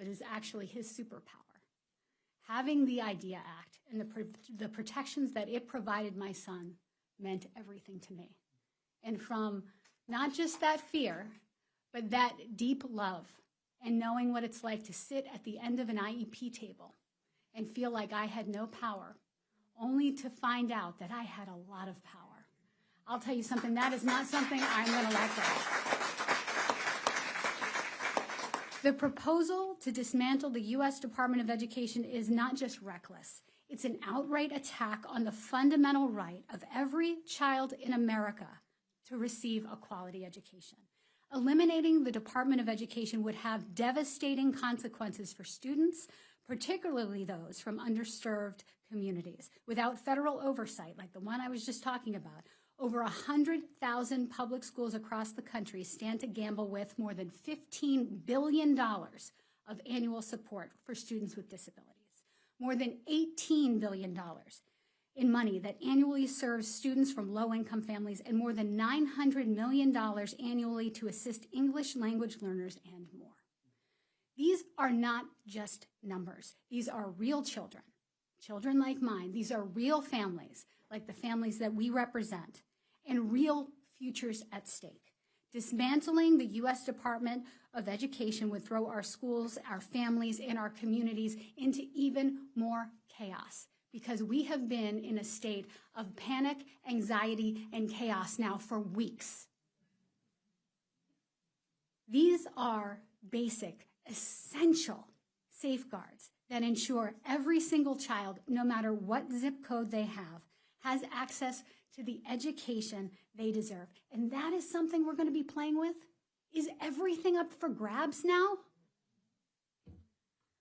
but is actually his superpower. Having the IDEA Act and the protections that it provided my son meant everything to me. And from not just that fear, but that deep love and knowing what it's like to sit at the end of an IEP table and feel like I had no power, only to find out that I had a lot of power. I'll tell you something, that is not something I'm going to let go. The proposal to dismantle the U.S. Department of Education is not just reckless. It's an outright attack on the fundamental right of every child in America to receive a quality education. Eliminating the Department of Education would have devastating consequences for students, particularly those from underserved communities. Without federal oversight, like the one I was just talking about, over 100,000 public schools across the country stand to gamble with more than $15 billion of annual support for students with disabilities, more than $18 billion in money that annually serves students from low-income families, and more than $900 million annually to assist English language learners and more. These are not just numbers. These are real children, children like mine. These are real families, like the families that we represent, and real futures at stake. Dismantling the U.S. Department of Education would throw our schools, our families, and our communities into even more chaos, because we have been in a state of panic, anxiety, and chaos now for weeks. These are basic, essential safeguards that ensure every single child, no matter what zip code they have, has access to the education they deserve. And that is something we're going to be playing with? Is everything up for grabs now?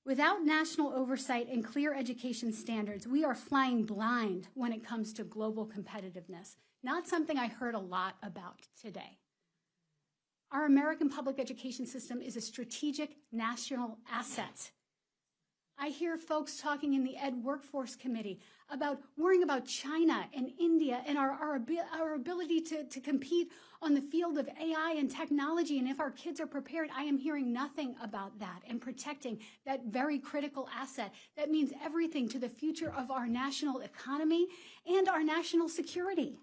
Without national oversight and clear education standards, we are flying blind when it comes to global competitiveness. Not something I heard a lot about today. Our American public education system is a strategic national asset. I hear folks talking in the Ed Workforce Committee about worrying about China and India and our ability to compete on the field of AI and technology, and if our kids are prepared. I am hearing nothing about that and protecting that very critical asset that means everything to the future of our national economy and our national security.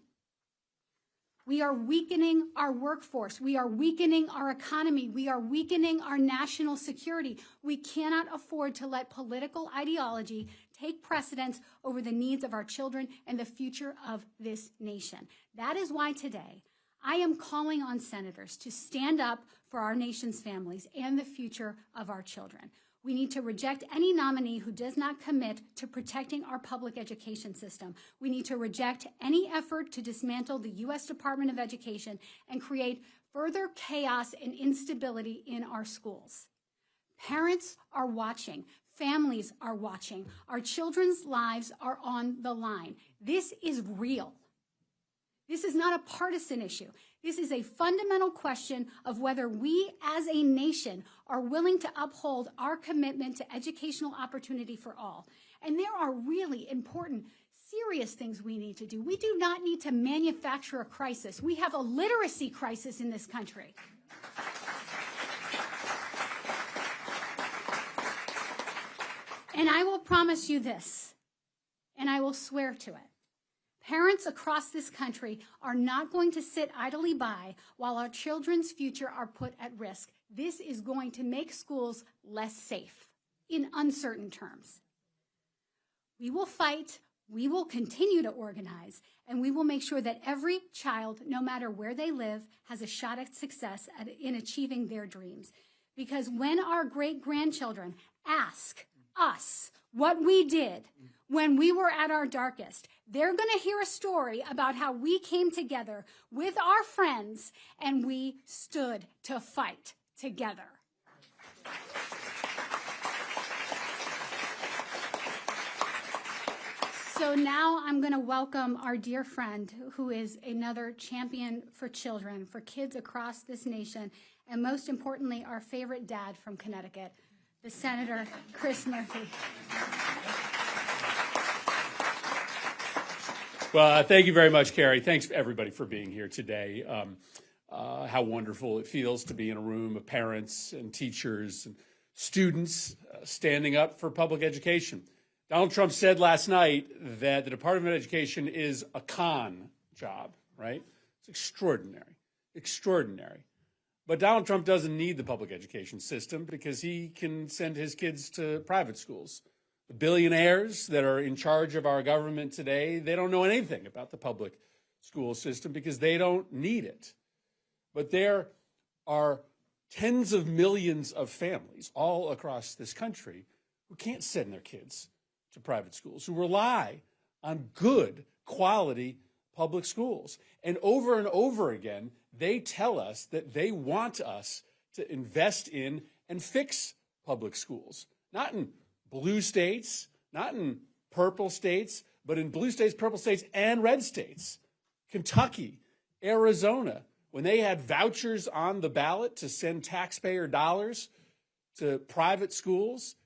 We are weakening our workforce. We are weakening our economy. We are weakening our national security. We cannot afford to let political ideology take precedence over the needs of our children and the future of this nation. That is why today I am calling on senators to stand up for our nation's families and the future of our children. We need to reject any nominee who does not commit to protecting our public education system. We need to reject any effort to dismantle the U.S. Department of Education and create further chaos and instability in our schools. Parents are watching. Families are watching. Our children's lives are on the line. This is real. This is not a partisan issue. This is a fundamental question of whether we as a nation are willing to uphold our commitment to educational opportunity for all. And there are really important, serious things we need to do. We do not need to manufacture a crisis. We have a literacy crisis in this country. And I will promise you this, and I will swear to it. Parents across this country are not going to sit idly by while our children's future are put at risk. This is going to make schools less safe in uncertain terms. We will fight, we will continue to organize, and we will make sure that every child, no matter where they live, has a shot at success in achieving their dreams. Because when our great-grandchildren ask us what we did when we were at our darkest, they're going to hear a story about how we came together with our friends and we stood to fight together. So now I'm going to welcome our dear friend who is another champion for children, for kids across this nation, and most importantly, our favorite dad from Connecticut, the Senator Chris Murphy. Well, thank you very much, Carrie. Thanks, everybody, for being here today. How wonderful it feels to be in a room of parents and teachers and students standing up for public education. Donald Trump said last night that the Department of Education is a con job, right? It's extraordinary, extraordinary. But Donald Trump doesn't need the public education system because he can send his kids to private schools. The billionaires that are in charge of our government today, they don't know anything about the public school system because they don't need it. But there are tens of millions of families all across this country who can't send their kids to private schools, who rely on good quality public schools. And over again, they tell us that they want us to invest in and fix public schools, not in blue states, not in purple states, but in blue states, purple states, and red states. Kentucky, Arizona, when they had vouchers on the ballot to send taxpayer dollars to private schools,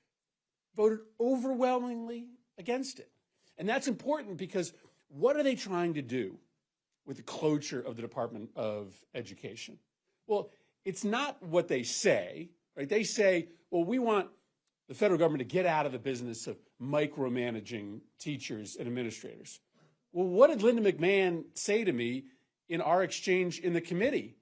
voted overwhelmingly against it. And that's important because what are they trying to do with the cloture of the Department of Education? Well, it's not what they say, right? They say, well, we want the federal government to get out of the business of micromanaging teachers and administrators. Well, what did Linda McMahon say to me in our exchange in the committee?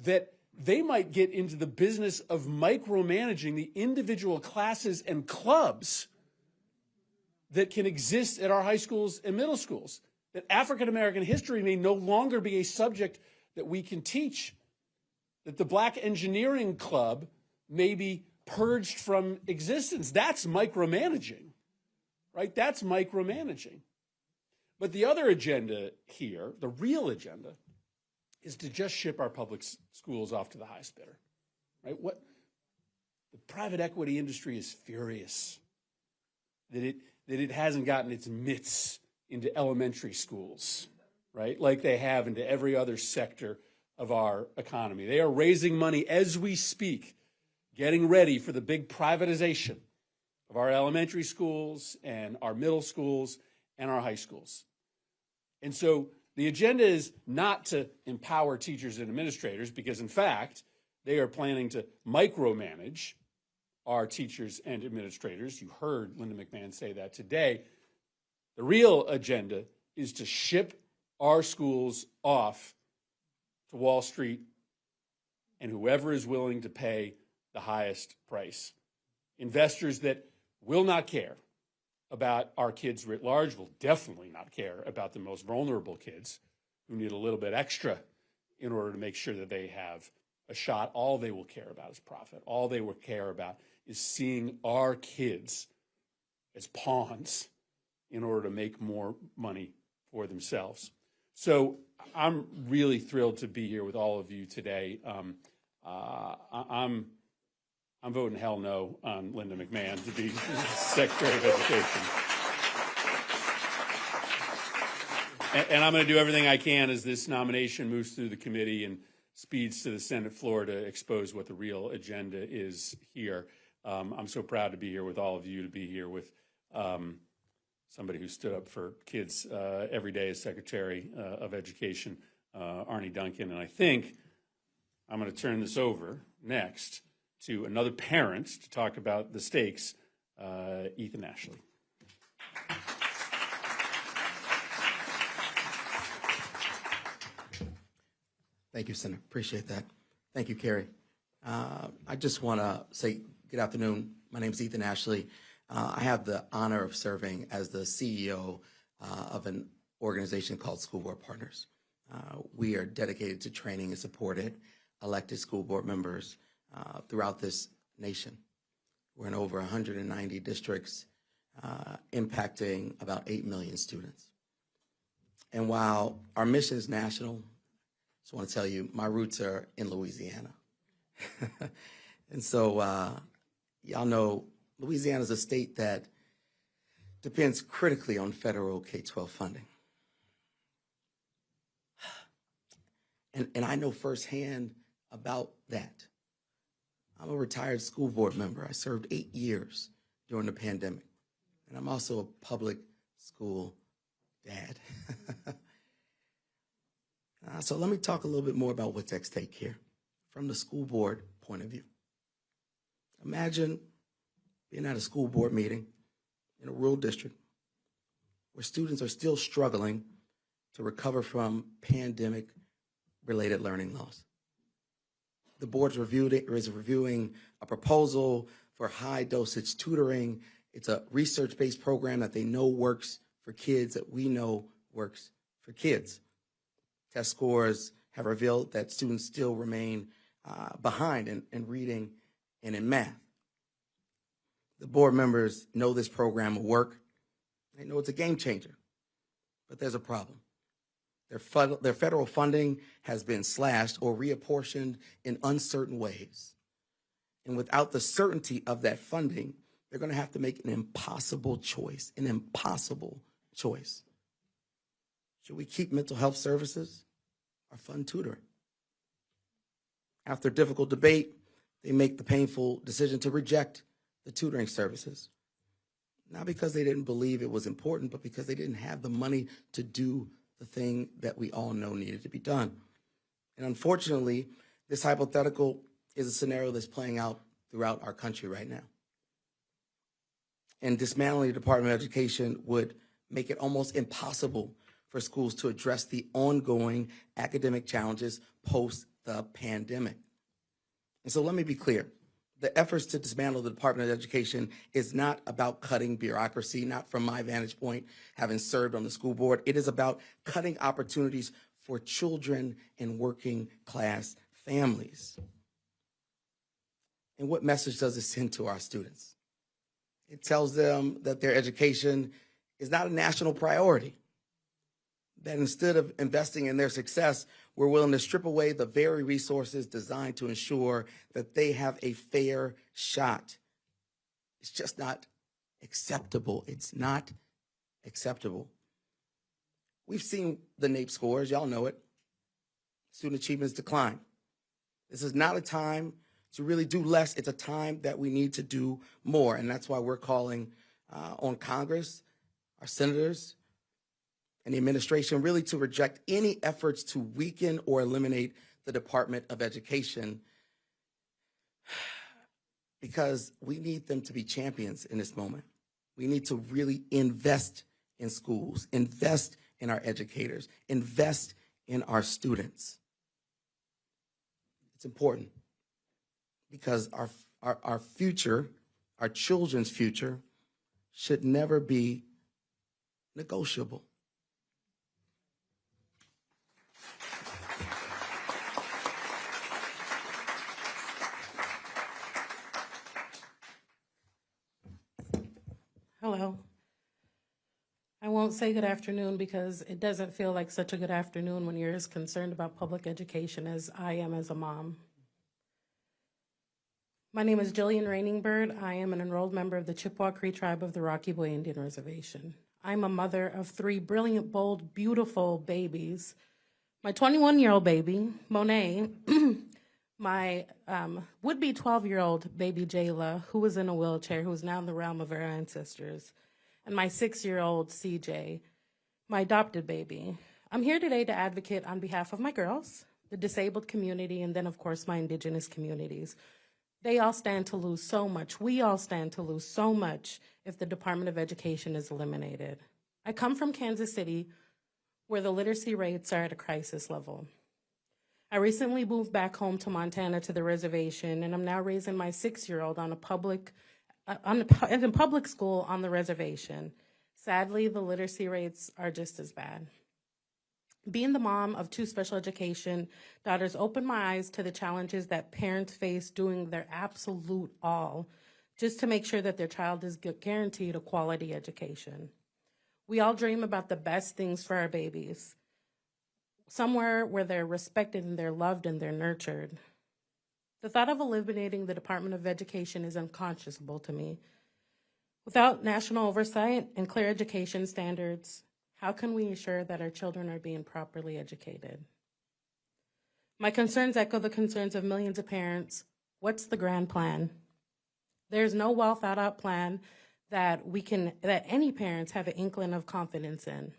That they might get into the business of micromanaging the individual classes and clubs that can exist at our high schools and middle schools. That African American history may no longer be a subject that we can teach. That the Black Engineering Club may be purged from existence. That's micromanaging, right? That's micromanaging. But the other agenda here, the real agenda, is to just ship our public schools off to the highest bidder, right? The private equity industry is furious that it hasn't gotten its mitts into elementary schools, right? Like they have into every other sector of our economy. They are raising money as we speak, getting ready for the big privatization of our elementary schools and our middle schools and our high schools. And so the agenda is not to empower teachers and administrators because, in fact, they are planning to micromanage our teachers and administrators. You heard Linda McMahon say that today. The real agenda is to ship our schools off to Wall Street and whoever is willing to pay the highest price. Investors that will not care about our kids writ large, will definitely not care about the most vulnerable kids who need a little bit extra in order to make sure that they have a shot. All they will care about is profit. All they will care about is seeing our kids as pawns in order to make more money for themselves. So I'm really thrilled to be here with all of you today. I'm voting hell no on Linda McMahon to be Secretary of Education. And I'm going to do everything I can as this nomination moves through the committee and speeds to the Senate floor to expose what the real agenda is here. I'm so proud to be here with all of you, to be here with somebody who stood up for kids every day as Secretary of Education, Arne Duncan. And I think I'm going to turn this over next to another parent to talk about the stakes, Ethan Ashley. Thank you, Senator. Appreciate that. Thank you, Carrie. I just want to say good afternoon. My name is Ethan Ashley. I have the honor of serving as the CEO of an organization called School Board Partners. We are dedicated to training and supporting elected school board members throughout this nation. We're in over 190 districts, impacting about 8 million students. And while our mission is national, I just want to tell you, my roots are in Louisiana. And so y'all know Louisiana is a state that depends critically on federal K-12 funding. And I know firsthand about that. I'm a retired school board member. I served 8 years during the pandemic. And I'm also a public school dad. So let me talk a little bit more about what's at stake here from the school board point of view. Imagine being at a school board meeting in a rural district where students are still struggling to recover from pandemic-related learning loss. The board is reviewing a proposal for high-dosage tutoring. It's a research-based program that they know works for kids, that we know works for kids. Test scores have revealed that students still remain behind in reading and in math. The board members know this program will work. They know it's a game changer, but there's a problem. Their federal funding has been slashed or reapportioned in uncertain ways. And without the certainty of that funding, they're going to have to make an impossible choice, Should we keep mental health services or fund tutoring? After difficult debate, they make the painful decision to reject the tutoring services. Not because they didn't believe it was important, but because they didn't have the money to do the thing that we all know needed to be done. And unfortunately, this hypothetical is a scenario that's playing out throughout our country right now. And dismantling the Department of Education would make it almost impossible for schools to address the ongoing academic challenges post the pandemic. And so let me be clear. The efforts to dismantle the Department of Education is not about cutting bureaucracy, not from my vantage point, having served on the school board. It is about cutting opportunities for children in working class families. And what message does it send to our students? It tells them that their education is not a national priority, that instead of investing in their success, we're willing to strip away the very resources designed to ensure that they have a fair shot. It's just not acceptable. It's not acceptable. We've seen the NAEP scores. Y'all know it. Student achievements decline. This is not a time to really do less. It's a time that we need to do more. And that's why we're calling on Congress, our senators, and the administration really to reject any efforts to weaken or eliminate the Department of Education, because we need them to be champions in this moment. We need to really invest in schools, invest in our educators, invest in our students. It's important because our future, our children's future, should never be negotiable. Hello. I won't say good afternoon because it doesn't feel like such a good afternoon when you're as concerned about public education as I am as a mom. My name is Jillian Rainingbird. I am an enrolled member of the Chippewa Cree tribe of the Rocky Boy Indian Reservation. I'm a mother of 3 brilliant, bold, beautiful babies. My 21-year-old baby, Monet, my would-be 12-year-old baby, Jayla, who was in a wheelchair, who is now in the realm of our ancestors, and my 6-year-old, CJ, my adopted baby. I'm here today to advocate on behalf of my girls, the disabled community, and then, of course, my indigenous communities. They all stand to lose so much. We all stand to lose so much if the Department of Education is eliminated. I come from Kansas City, where the literacy rates are at a crisis level. I recently moved back home to Montana to the reservation, and I'm now raising my 6-year-old in a public school on the reservation. Sadly, the literacy rates are just as bad. Being the mom of 2 special education daughters opened my eyes to the challenges that parents face doing their absolute all just to make sure that their child is guaranteed a quality education. We all dream about the best things for our babies, somewhere where they're respected and they're loved and they're nurtured. The thought of eliminating the Department of Education is unconscionable to me. Without national oversight and clear education standards, how can we ensure that our children are being properly educated? My concerns echo the concerns of millions of parents. What's the grand plan? There's no well thought out plan that any parents have an inkling of confidence in.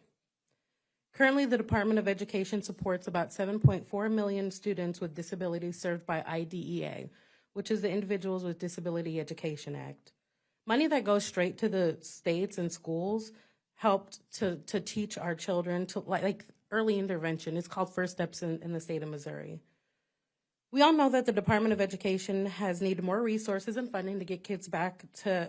Currently, the Department of Education supports about 7.4 million students with disabilities served by IDEA, which is the Individuals with Disability Education Act. Money that goes straight to the states and schools helped to teach our children to like early intervention. It's called First Steps in the state of Missouri. We all know that the Department of Education has needed more resources and funding to get kids back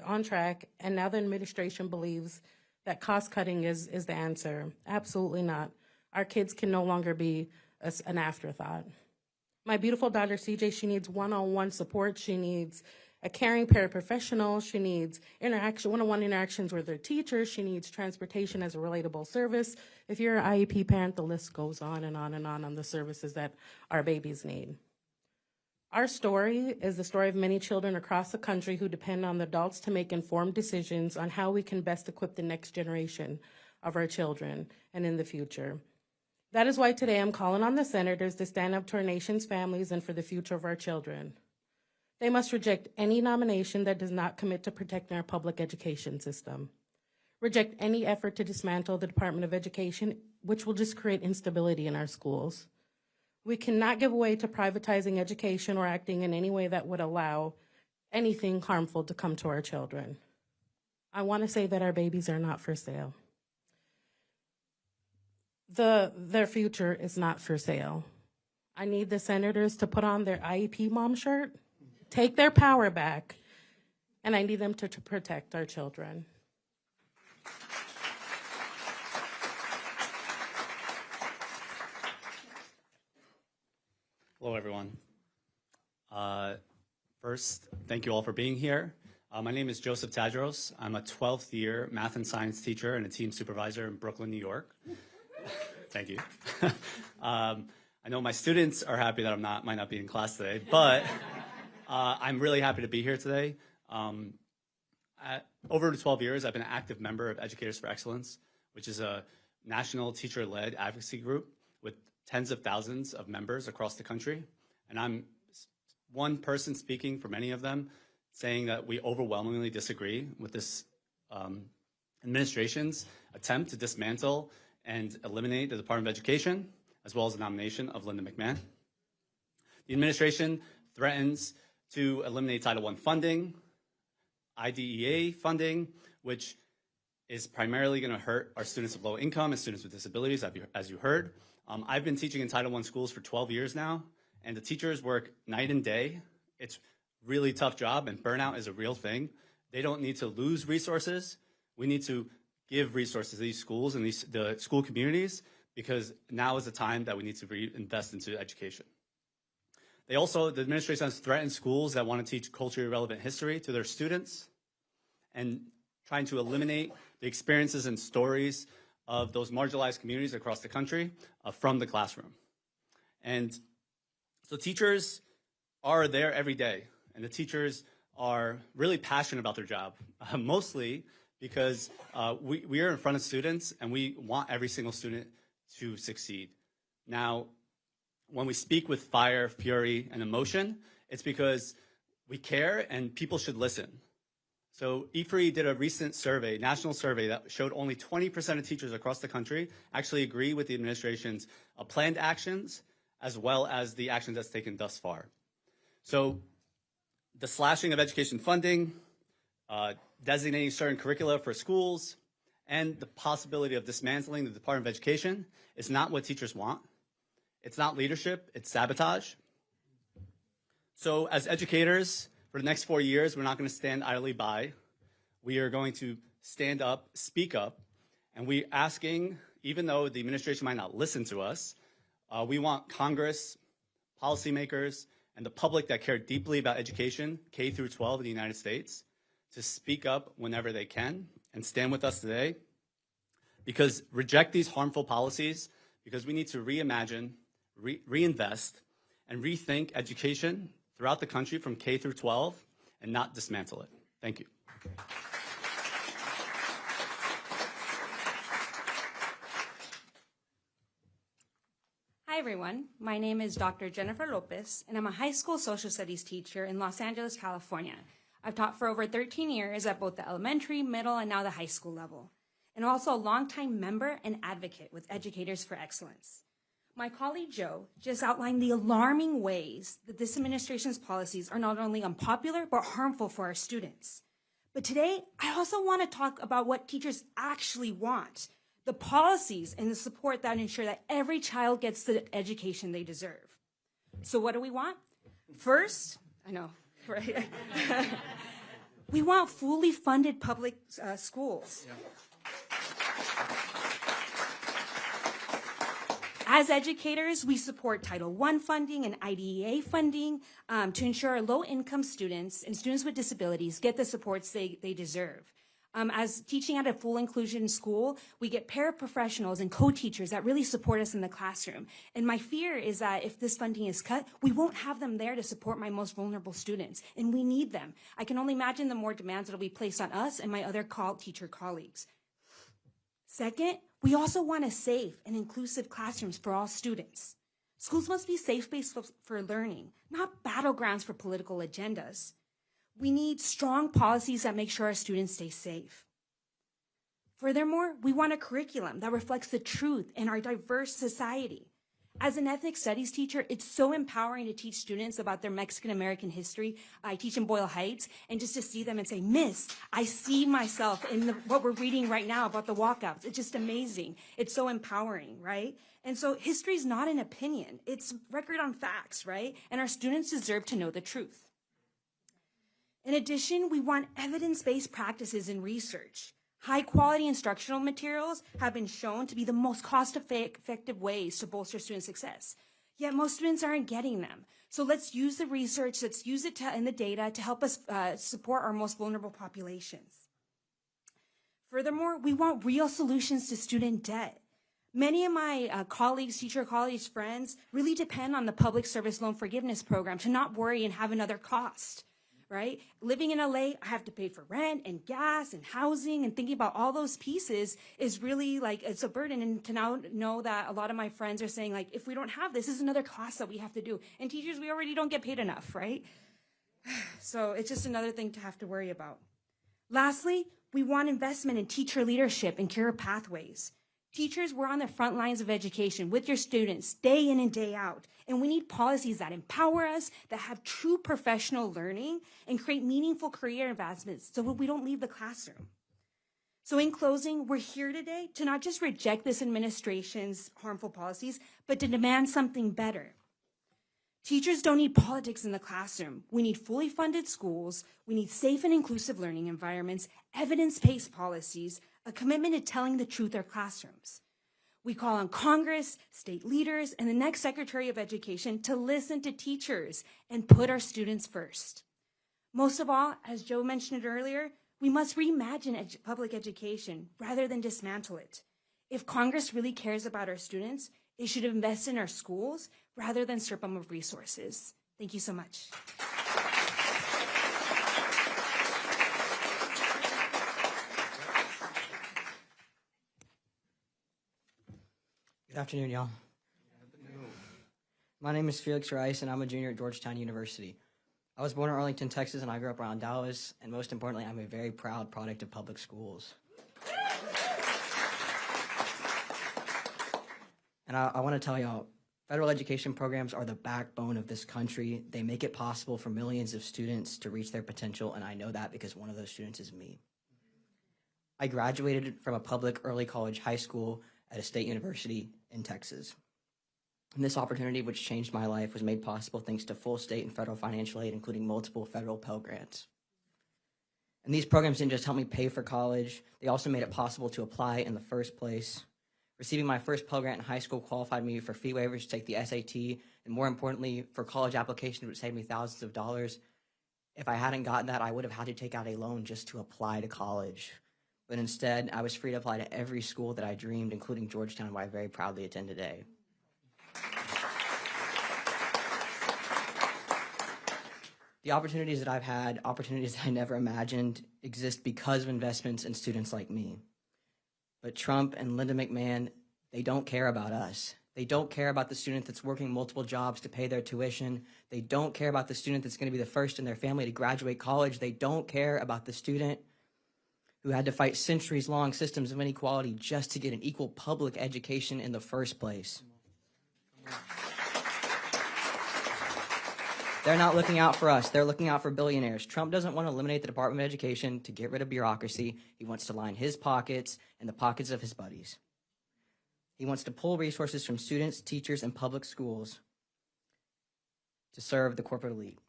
on track, and now the administration believes that cost cutting is the answer. Absolutely not. Our kids can no longer be an afterthought. My beautiful daughter, CJ, she needs one-on-one support. She needs a caring paraprofessional. She needs one-on-one interactions with her teachers. She needs transportation as a relatable service. If you're an IEP parent, the list goes on and on and on the services that our babies need. Our story is the story of many children across the country who depend on the adults to make informed decisions on how we can best equip the next generation of our children and in the future. That is why today I'm calling on the senators to stand up to our nation's families and for the future of our children. They must reject any nomination that does not commit to protecting our public education system. Reject any effort to dismantle the Department of Education, which will just create instability in our schools. We cannot give way to privatizing education or acting in any way that would allow anything harmful to come to our children. I want to say that our babies are not for sale. Their future is not for sale. I need the senators to put on their IEP mom shirt, take their power back, and I need them to protect our children. Hello, everyone. First, thank you all for being here. My name is Joseph Tadros. I'm a 12th year math and science teacher and a team supervisor in Brooklyn, New York. Thank you. I know my students are happy that might not be in class today, but I'm really happy to be here today. Over 12 years, I've been an active member of Educators for Excellence, which is a national teacher-led advocacy group with tens of thousands of members across the country. And I'm one person speaking for many of them, saying that we overwhelmingly disagree with this administration's attempt to dismantle and eliminate the Department of Education, as well as the nomination of Linda McMahon. The administration threatens to eliminate Title I funding, IDEA funding, which is primarily going to hurt our students of low income and students with disabilities, as you heard. I've been teaching in Title I schools for 12 years now, and the teachers work night and day. It's a really tough job, and burnout is a real thing. They don't need to lose resources. We need to give resources to these schools and the school communities, because now is the time that we need to reinvest into education. The administration has threatened schools that want to teach culturally relevant history to their students and trying to eliminate the experiences and stories of those marginalized communities across the country from the classroom. And so teachers are there every day, and the teachers are really passionate about their job, mostly because we are in front of students and we want every single student to succeed. Now, when we speak with fire, fury, and emotion, it's because we care and people should listen. So EFRI did a recent survey, national survey, that showed only 20% of teachers across the country actually agree with the administration's planned actions, as well as the actions that's taken thus far. So the slashing of education funding, designating certain curricula for schools, and the possibility of dismantling the Department of Education is not what teachers want. It's not leadership, it's sabotage. So as educators, for the next 4 years, we're not going to stand idly by. We are going to stand up, speak up, and we're asking, even though the administration might not listen to us, we want Congress, policymakers, and the public that care deeply about education, K through 12 in the United States, to speak up whenever they can and stand with us today. Because reject these harmful policies, because we need to reimagine, reinvest, and rethink education throughout the country from K through 12 and not dismantle it. Thank you. Hi, everyone. My name is Dr. Jennifer Lopez, and I'm a high school social studies teacher in Los Angeles, California. I've taught for over 13 years at both the elementary, middle, and now the high school level, and also a longtime member and advocate with Educators for Excellence. My colleague Joe just outlined the alarming ways that this administration's policies are not only unpopular, but harmful for our students. But today, I also want to talk about what teachers actually want, the policies and the support that ensure that every child gets the education they deserve. So what do we want? First, I know, right? We want fully funded public schools. Yeah. As educators, we support Title I funding and IDEA funding to ensure low-income students and students with disabilities get the supports they deserve. As teaching at a full inclusion school, we get paraprofessionals and co-teachers that really support us in the classroom. And my fear is that if this funding is cut, we won't have them there to support my most vulnerable students, and we need them. I can only imagine the more demands that will be placed on us and my other teacher colleagues. Second, we also want safe and inclusive classrooms for all students. Schools must be safe spaces for learning, not battlegrounds for political agendas. We need strong policies that make sure our students stay safe. Furthermore, we want a curriculum that reflects the truth in our diverse society. As an ethnic studies teacher, it's so empowering to teach students about their Mexican-American history. I teach in Boyle Heights, and just to see them and say, Miss, I see myself in what we're reading right now about the walkouts. It's just amazing. It's so empowering, right? And so history is not an opinion. It's record on facts, right? And our students deserve to know the truth. In addition, we want evidence-based practices in research. High-quality instructional materials have been shown to be the most cost-effective ways to bolster student success. Yet most students aren't getting them. So let's use the research, let's use it in the data to help us support our most vulnerable populations. Furthermore, we want real solutions to student debt. Many of my teacher colleagues, friends, really depend on the public service loan forgiveness program to not worry and have another cost. Right? Living in LA, I have to pay for rent and gas and housing, and thinking about all those pieces is really like, it's a burden. And to now know that a lot of my friends are saying, like, if we don't have this is another cost that we have to do. And teachers, we already don't get paid enough, right? So it's just another thing to have to worry about. Lastly, we want investment in teacher leadership and career pathways. Teachers, we're on the front lines of education with your students day in and day out. And we need policies that empower us, that have true professional learning, and create meaningful career advancements so we don't leave the classroom. So in closing, we're here today to not just reject this administration's harmful policies, but to demand something better. Teachers don't need politics in the classroom. We need fully funded schools. We need safe and inclusive learning environments, evidence-based policies, a commitment to telling the truth in our classrooms. We call on Congress, state leaders, and the next Secretary of Education to listen to teachers and put our students first. Most of all, as Joe mentioned earlier, we must reimagine public education rather than dismantle it. If Congress really cares about our students, it should invest in our schools rather than strip them of resources. Thank you so much. Good afternoon, y'all. My name is Felix Rice, and I'm a junior at Georgetown University. I was born in Arlington, Texas, and I grew up around Dallas, and most importantly, I'm a very proud product of public schools. And I want to tell y'all, federal education programs are the backbone of this country. They make it possible for millions of students to reach their potential, and I know that because one of those students is me. I graduated from a public early college high school at a state university in Texas. And this opportunity, which changed my life, was made possible thanks to full state and federal financial aid, including multiple federal Pell Grants. And these programs didn't just help me pay for college, they also made it possible to apply in the first place. Receiving my first Pell Grant in high school qualified me for fee waivers to take the SAT, and more importantly, for college applications, which saved me thousands of dollars. If I hadn't gotten that, I would have had to take out a loan just to apply to college. But instead, I was free to apply to every school that I dreamed, including Georgetown, where I very proudly attend today. The opportunities that I've had, opportunities that I never imagined, exist because of investments in students like me. But Trump and Linda McMahon, they don't care about us. They don't care about the student that's working multiple jobs to pay their tuition. They don't care about the student that's going to be the first in their family to graduate college. They don't care about the student who had to fight centuries-long systems of inequality just to get an equal public education in the first place. They're not looking out for us. They're looking out for billionaires. Trump doesn't want to eliminate the Department of Education to get rid of bureaucracy. He wants to line his pockets and the pockets of his buddies. He wants to pull resources from students, teachers, and public schools to serve the corporate elite.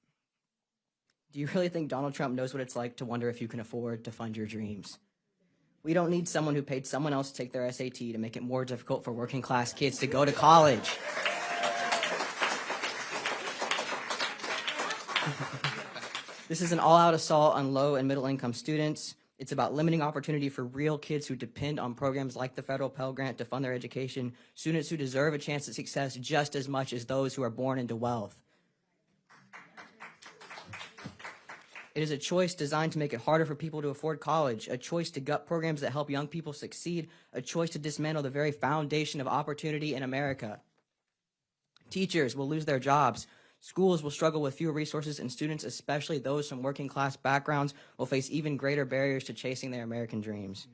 Do you really think Donald Trump knows what it's like to wonder if you can afford to fund your dreams? We don't need someone who paid someone else to take their SAT to make it more difficult for working class kids to go to college. This is an all-out assault on low and middle-income students. It's about limiting opportunity for real kids who depend on programs like the federal Pell Grant to fund their education, students who deserve a chance at success just as much as those who are born into wealth. It is a choice designed to make it harder for people to afford college, a choice to gut programs that help young people succeed, a choice to dismantle the very foundation of opportunity in America. Teachers will lose their jobs. Schools will struggle with fewer resources, and students, especially those from working-class backgrounds, will face even greater barriers to chasing their American dreams.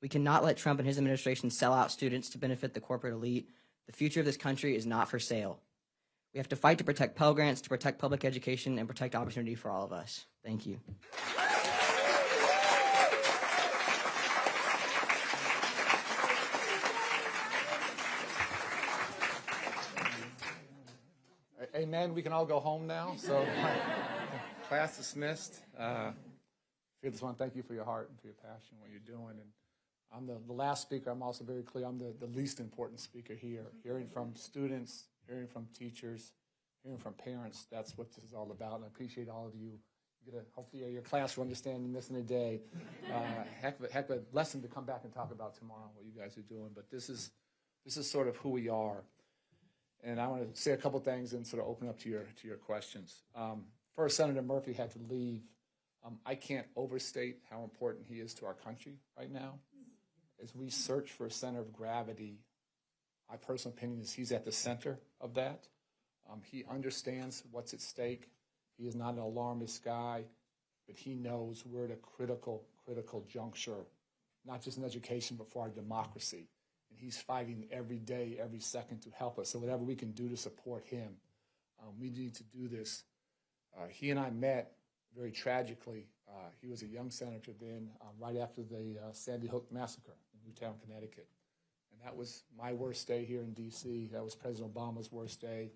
We cannot let Trump and his administration sell out students to benefit the corporate elite. The future of this country is not for sale. We have to fight to protect Pell Grants, to protect public education, and protect opportunity for all of us. Thank you. Amen. We can all go home now. So, class dismissed. I just want to thank you for your heart and for your passion, what you're doing. And I'm the last speaker. I'm also very clear. I'm the least important speaker here. Hearing from students, hearing from teachers, hearing from parents. That's what this is all about. And I appreciate all of you. Hopefully your class will understand this in a day. Heck of a lesson to come back and talk about tomorrow, what you guys are doing. But this is sort of who we are. And I want to say a couple things and sort of open up to your questions. First, Senator Murphy had to leave. I can't overstate how important he is to our country right now. As we search for a center of gravity, my personal opinion is he's at the center of that. He understands what's at stake. He is not an alarmist guy, but he knows we're at a critical juncture, not just in education, but for our democracy. And he's fighting every day, every second to help us. So whatever we can do to support him, we need to do this. He and I met very tragically. He was a young senator then, right after the Sandy Hook massacre in Newtown, Connecticut. And that was my worst day here in DC. That was President Obama's worst day.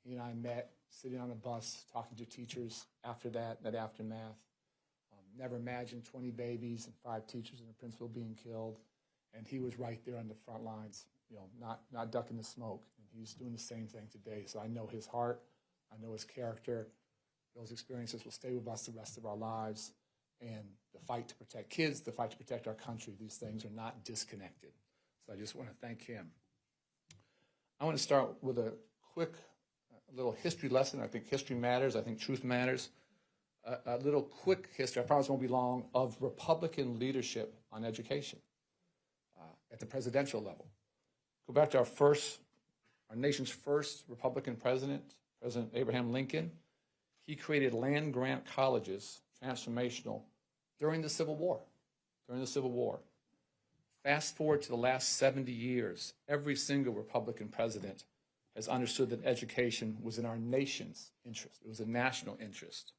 He and I met sitting on a bus, talking to teachers after that aftermath. Never imagined 20 babies and 5 teachers and a principal being killed. And he was right there on the front lines, not ducking the smoke. And he's doing the same thing today. So I know his heart. I know his character. Those experiences will stay with us the rest of our lives. And the fight to protect kids, the fight to protect our country, these things are not disconnected. So I just want to thank him. I want to start with a quick little history lesson. I think history matters. I think truth matters. A little quick history, I promise it won't be long, of Republican leadership on education at the presidential level. Go back to our nation's first Republican president, President Abraham Lincoln. He created land-grant colleges, transformational, during the Civil War. Fast forward to the last 70 years, every single Republican president has understood that education was in our nation's interest. It was a national interest.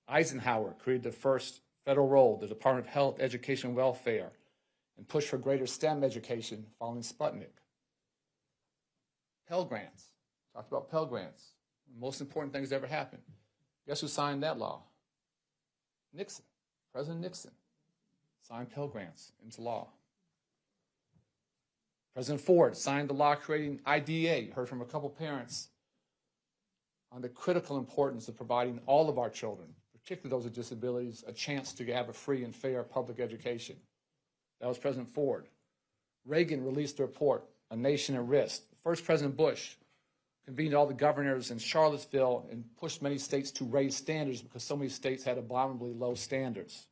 Eisenhower created the first federal role, the Department of Health, Education, and Welfare, and pushed for greater STEM education following Sputnik. Pell Grants. Talked about Pell Grants. The most important thing that's ever happened. Guess who signed that law? Nixon. President Nixon signed Pell Grants into law. President Ford signed the law creating IDEA. Heard from a couple parents on the critical importance of providing all of our children, particularly those with disabilities, a chance to have a free and fair public education. That was President Ford. Reagan released the report, A Nation at Risk. First President Bush convened all the governors in Charlottesville and pushed many states to raise standards because so many states had abominably low standards.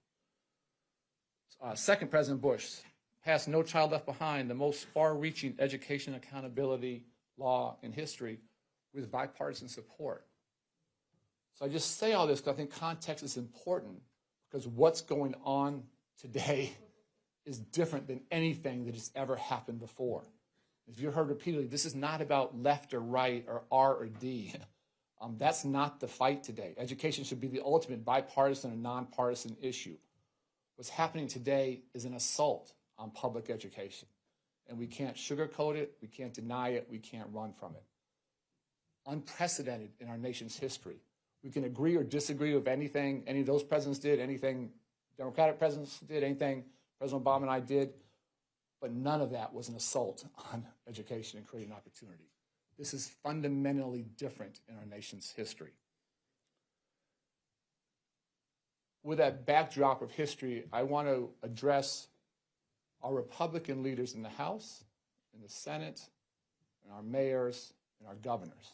Second President Bush passed No Child Left Behind, the most far-reaching education accountability law in history with bipartisan support. So I just say all this because I think context is important, because what's going on today is different than anything that has ever happened before. As you heard repeatedly, this is not about left or right or R or D. That's not the fight today. Education should be the ultimate bipartisan and nonpartisan issue. What's happening today is an assault on public education. And we can't sugarcoat it, we can't deny it, we can't run from it. Unprecedented in our nation's history. We can agree or disagree with anything any of those presidents did, anything Democratic presidents did, anything President Obama and I did, but none of that was an assault on education and creating opportunity. This is fundamentally different in our nation's history. With that backdrop of history, I want to address our Republican leaders in the House, in the Senate, and our mayors and our governors.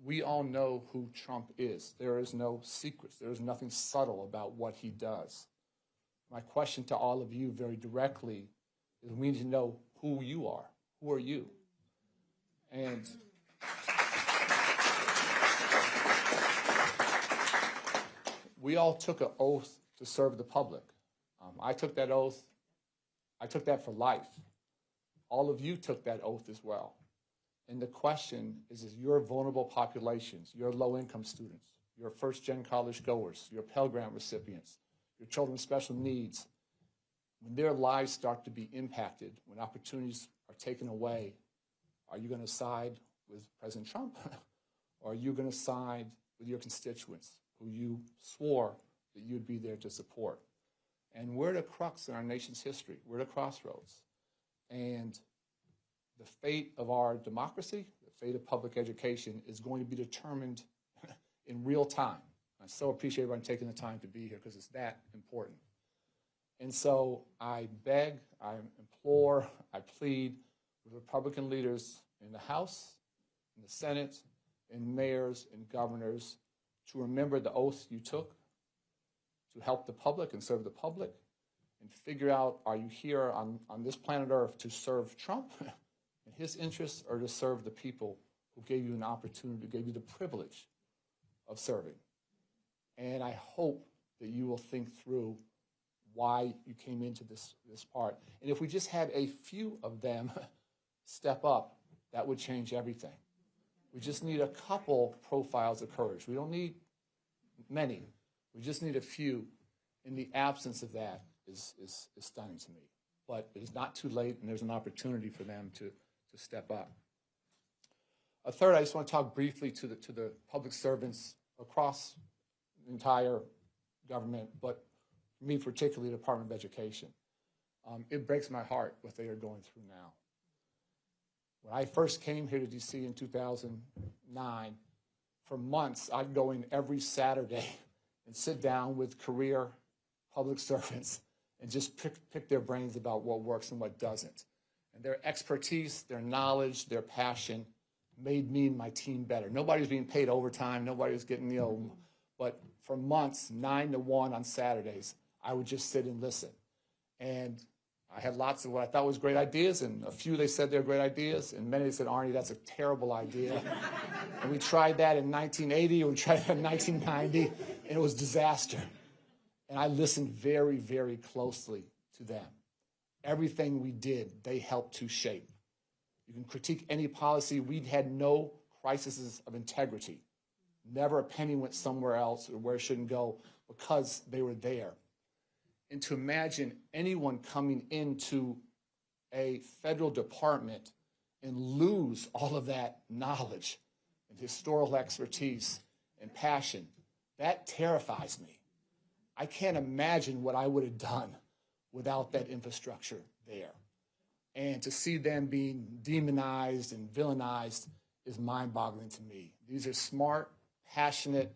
We all know who Trump is. There is no secrets. There is nothing subtle about what he does. My question to all of you very directly is we need to know who you are. Who are you? And we all took an oath to serve the public. I took that oath. I took that for life. All of you took that oath as well. And the question is your vulnerable populations, your low-income students, your first-gen college goers, your Pell Grant recipients, your children with special needs, when their lives start to be impacted, when opportunities are taken away, are you going to side with President Trump? Or are you going to side with your constituents who you swore that you'd be there to support? And we're at a crux in our nation's history. We're at a crossroads. And the fate of our democracy, the fate of public education is going to be determined in real time. I so appreciate everyone taking the time to be here because it's that important. And so I beg, I implore, I plead with Republican leaders in the House, in the Senate, and mayors and governors to remember the oath you took to help the public and serve the public and figure out, are you here on this planet Earth to serve Trump and his interests or to serve the people who gave you an opportunity, who gave you the privilege of serving? And I hope that you will think through why you came into this part. And if we just had a few of them step up, that would change everything. We just need a couple profiles of courage. We don't need many. We just need a few. And the absence of that is stunning to me. But it is not too late, and there's an opportunity for them to step up. A third, I just want to talk briefly to the public servants across the entire government, but for me particularly the Department of Education. It breaks my heart what they are going through now. When I first came here to DC in 2009, for months I'd go in every Saturday and sit down with career public servants and just pick their brains about what works and what doesn't. And their expertise, their knowledge, their passion made me and my team better. Nobody was being paid overtime. Nobody was getting, but for months, 9 to 1 on Saturdays, I would just sit and listen. And I had lots of what I thought was great ideas, and a few they said they were great ideas, and many said, Arne, that's a terrible idea. And we tried that in 1980, and we tried that in 1990, and it was disaster. And I listened very, very closely to them. Everything we did, they helped to shape. You can critique any policy. We'd had no crises of integrity. Never a penny went somewhere else or where it shouldn't go because they were there. And to imagine anyone coming into a federal department and lose all of that knowledge and historical expertise and passion, that terrifies me. I can't imagine what I would have done without that infrastructure there. And to see them being demonized and villainized is mind-boggling to me. These are smart, passionate,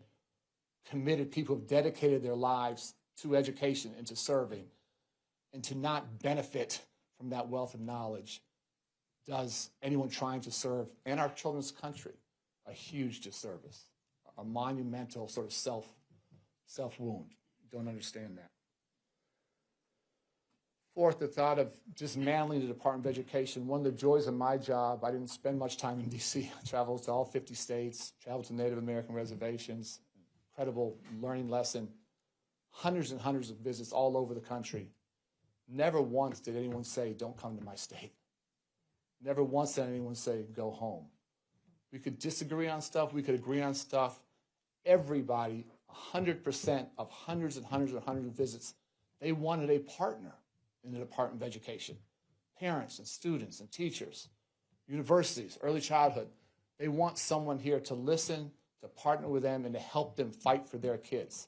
committed people who have dedicated their lives to education and to serving, and to not benefit from that wealth of knowledge does anyone trying to serve and our children's country a huge disservice, a monumental sort of self-wound. Don't understand that. Fourth, the thought of dismantling the Department of Education. One of the joys of my job, I didn't spend much time in DC. I traveled to all 50 states, traveled to Native American reservations, incredible learning lesson. Hundreds and hundreds of visits all over the country. Never once did anyone say, don't come to my state. Never once did anyone say, go home. We could disagree on stuff. We could agree on stuff. Everybody, 100% of hundreds and hundreds and hundreds of visits, they wanted a partner in the Department of Education. Parents and students and teachers, universities, early childhood. They want someone here to listen, to partner with them, and to help them fight for their kids.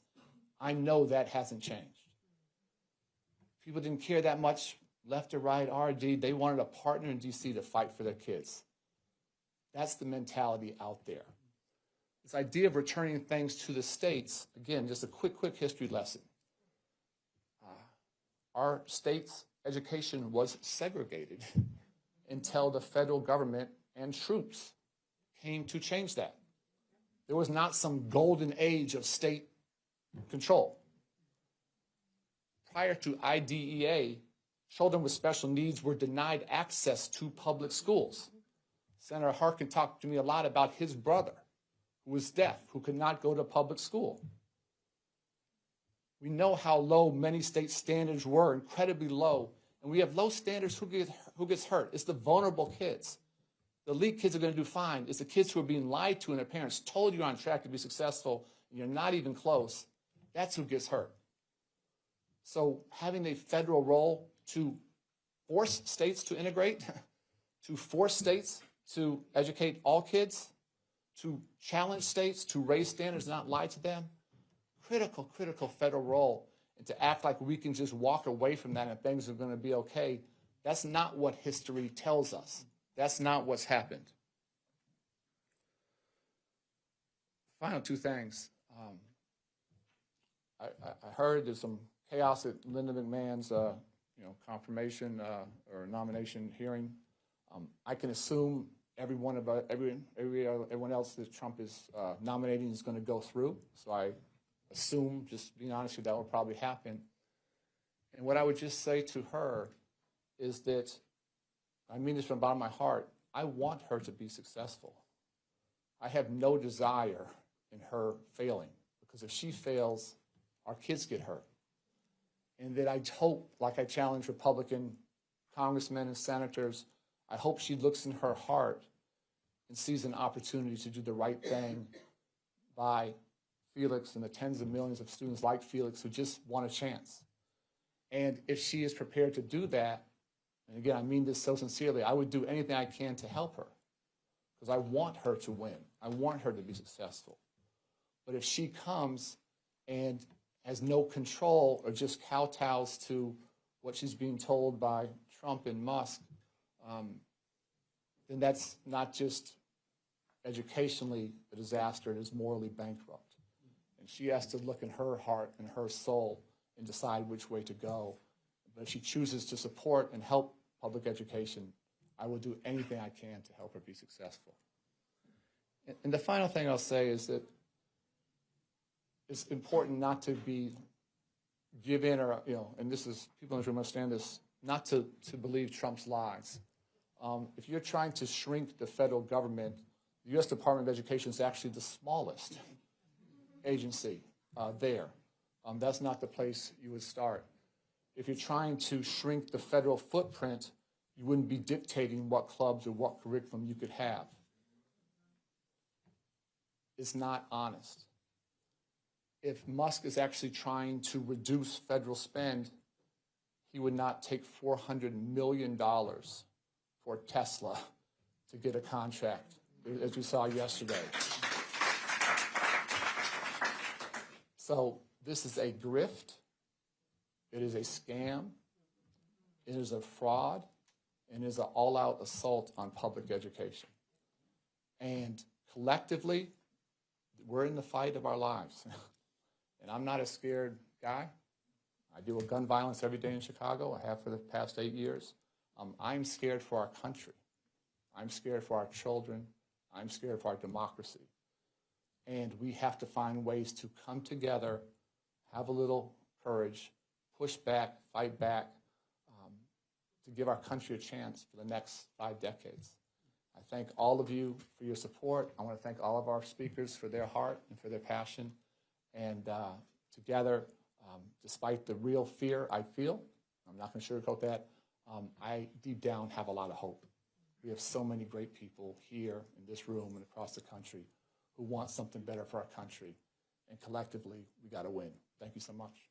I know that hasn't changed. People didn't care that much, left or right, RD. They wanted a partner in DC to fight for their kids. That's the mentality out there. This idea of returning things to the states, again, just a quick history lesson. Our state's education was segregated until the federal government and troops came to change that. There was not some golden age of state control. Prior to IDEA, children with special needs were denied access to public schools. Senator Harkin talked to me a lot about his brother, who was deaf, who could not go to public school. We know how low many state standards were, incredibly low. And we have low standards. Who gets hurt? It's the vulnerable kids. The elite kids are going to do fine. It's the kids who are being lied to and their parents told you're on track to be successful and you're not even close. That's who gets hurt. So having a federal role to force states to integrate, to force states to educate all kids, to challenge states to raise standards, not lie to them, critical federal role. And to act like we can just walk away from that and things are going to be okay, that's not what history tells us. That's not what's happened. Final two things. I heard there's some chaos at Linda McMahon's confirmation or nomination hearing. I can assume everyone else that Trump is nominating is going to go through. So I assume, just being honest with you, that will probably happen. And what I would just say to her is that, I mean this from the bottom of my heart, I want her to be successful. I have no desire in her failing, because if she fails, our kids get hurt. And that I hope, like I challenge Republican congressmen and senators, I hope she looks in her heart and sees an opportunity to do the right thing by Felix and the tens of millions of students like Felix who just want a chance. And if she is prepared to do that, and again, I mean this so sincerely, I would do anything I can to help her, because I want her to win. I want her to be successful. But if she comes and has no control or just kowtows to what she's being told by Trump and Musk, then that's not just educationally a disaster, it is morally bankrupt. And she has to look in her heart and her soul and decide which way to go. But if she chooses to support and help public education, I will do anything I can to help her be successful. And the final thing I'll say is that it's important not to give in or, and this is, people in this room understand this, not to believe Trump's lies. If you're trying to shrink the federal government, the U.S. Department of Education is actually the smallest agency there. That's not the place you would start. If you're trying to shrink the federal footprint, you wouldn't be dictating what clubs or what curriculum you could have. It's not honest. If Musk is actually trying to reduce federal spend, he would not take $400 million for Tesla to get a contract, as we saw yesterday. So this is a grift. It is a scam. It is a fraud. And it is an all-out assault on public education. And collectively, we're in the fight of our lives. And I'm not a scared guy. I deal with gun violence every day in Chicago. I have for the past 8 years. I'm scared for our country. I'm scared for our children. I'm scared for our democracy. And we have to find ways to come together, have a little courage, push back, fight back, to give our country a chance for the next 5 decades. I thank all of you for your support. I want to thank all of our speakers for their heart and for their passion. And together, despite the real fear I feel, I'm not going to sugarcoat that, I deep down have a lot of hope. We have so many great people here in this room and across the country who want something better for our country. And collectively, we got to win. Thank you so much.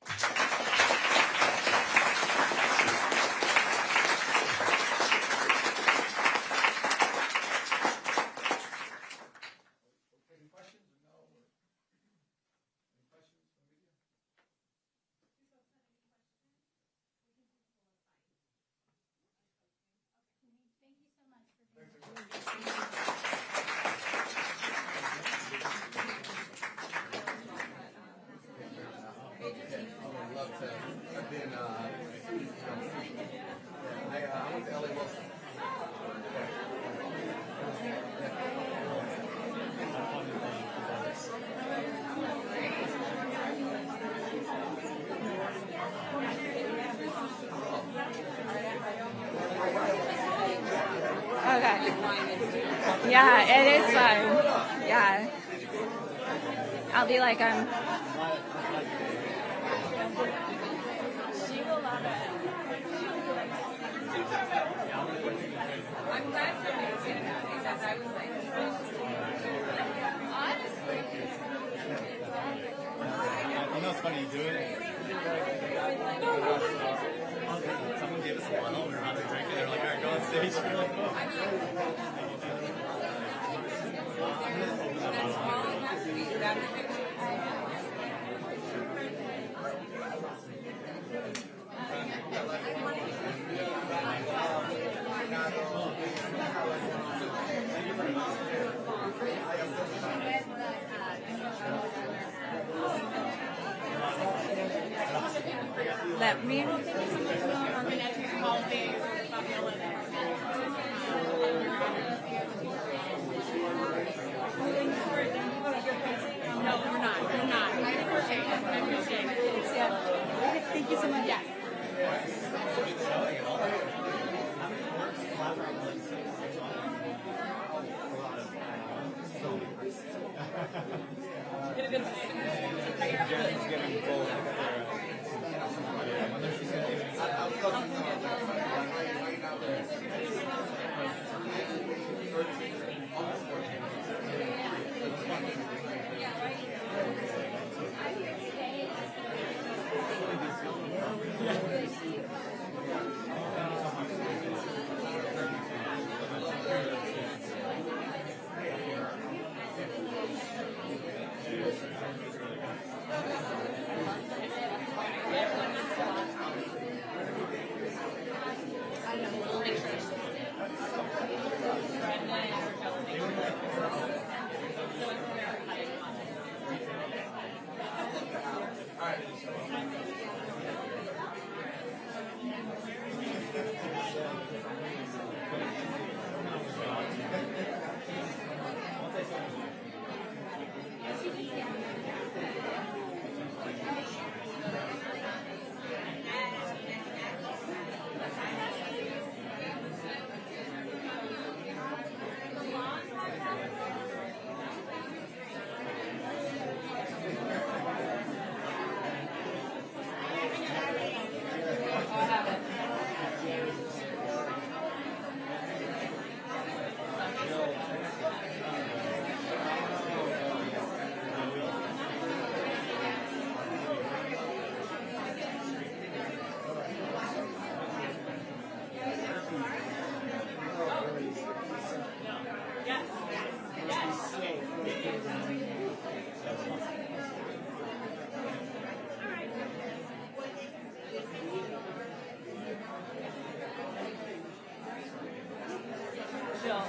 Okay. Yeah, it is fun. Yeah. I'll be like, She will love it. I'm glad somebody's going to have it because I was like, honestly. You know what's funny? You do it. Someone gave us a bottle. We were about to drink it. They're like, all right, go on stage. We're like, oh. That's all it has to be. Let me No, we're not. We're not. I appreciate it. I appreciate it. Yeah. Thank you so much. Yes.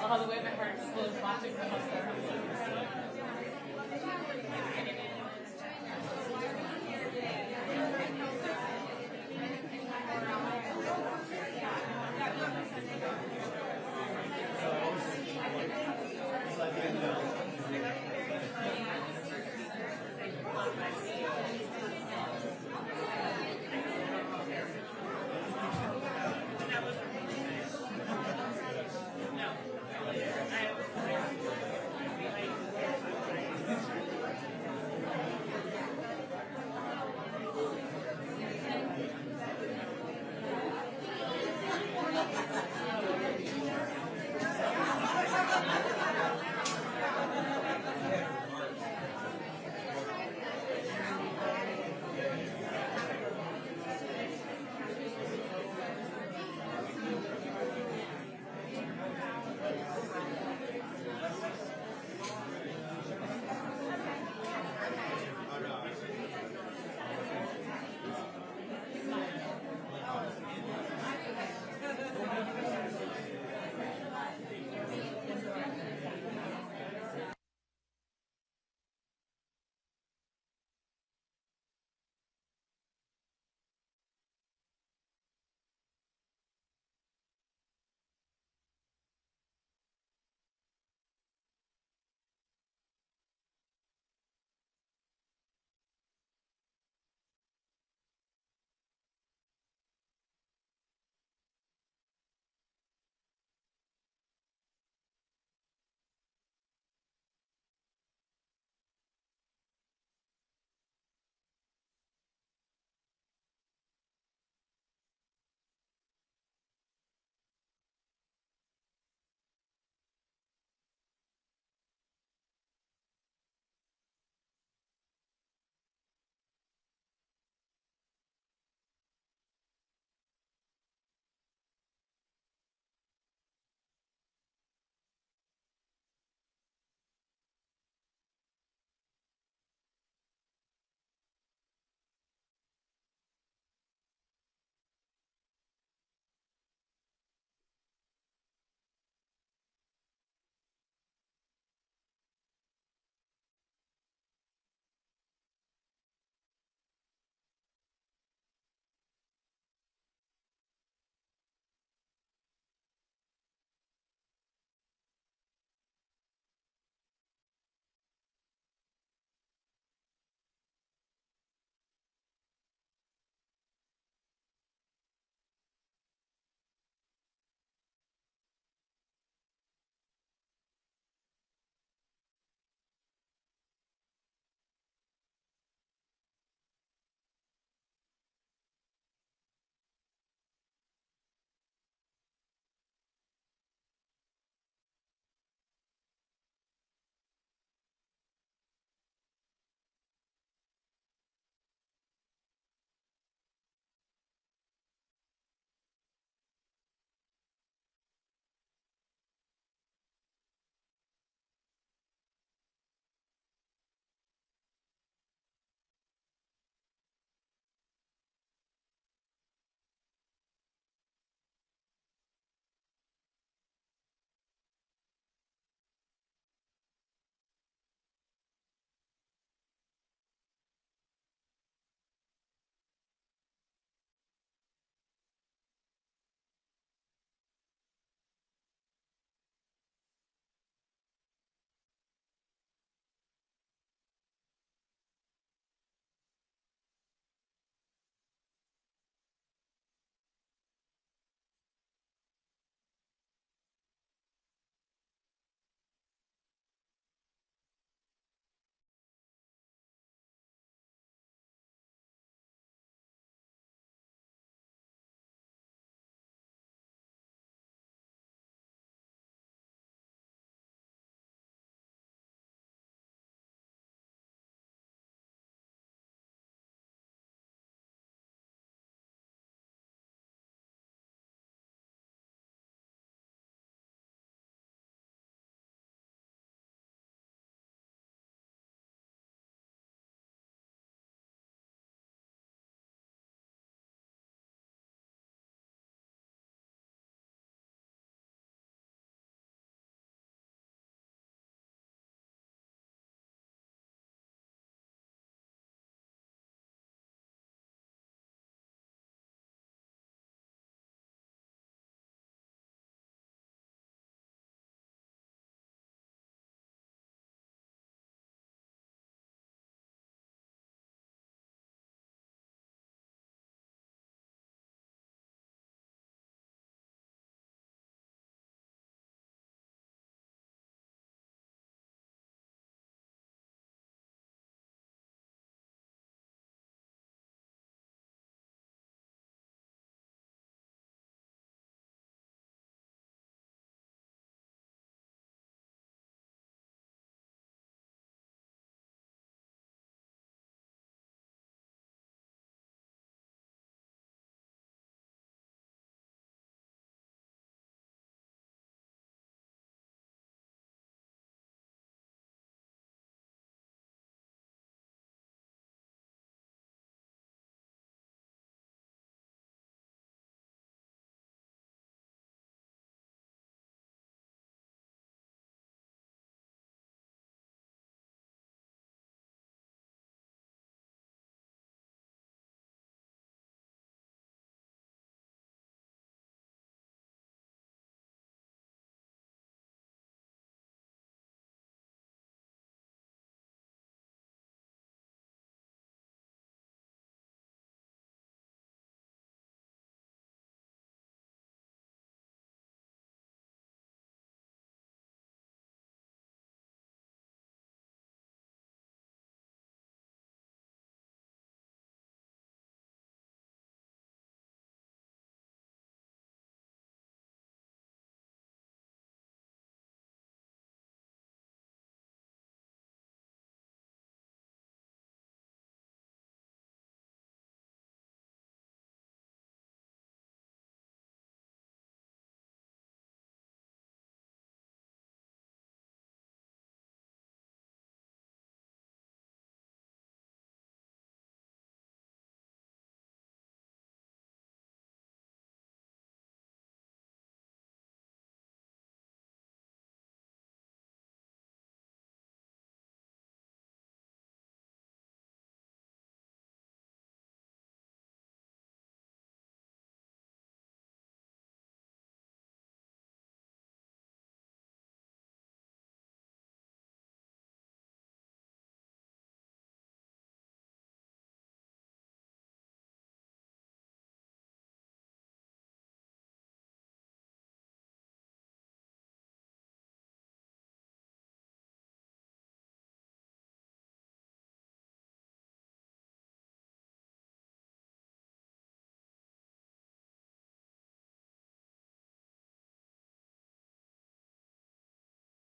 All the way my heart explodes watching the hustler.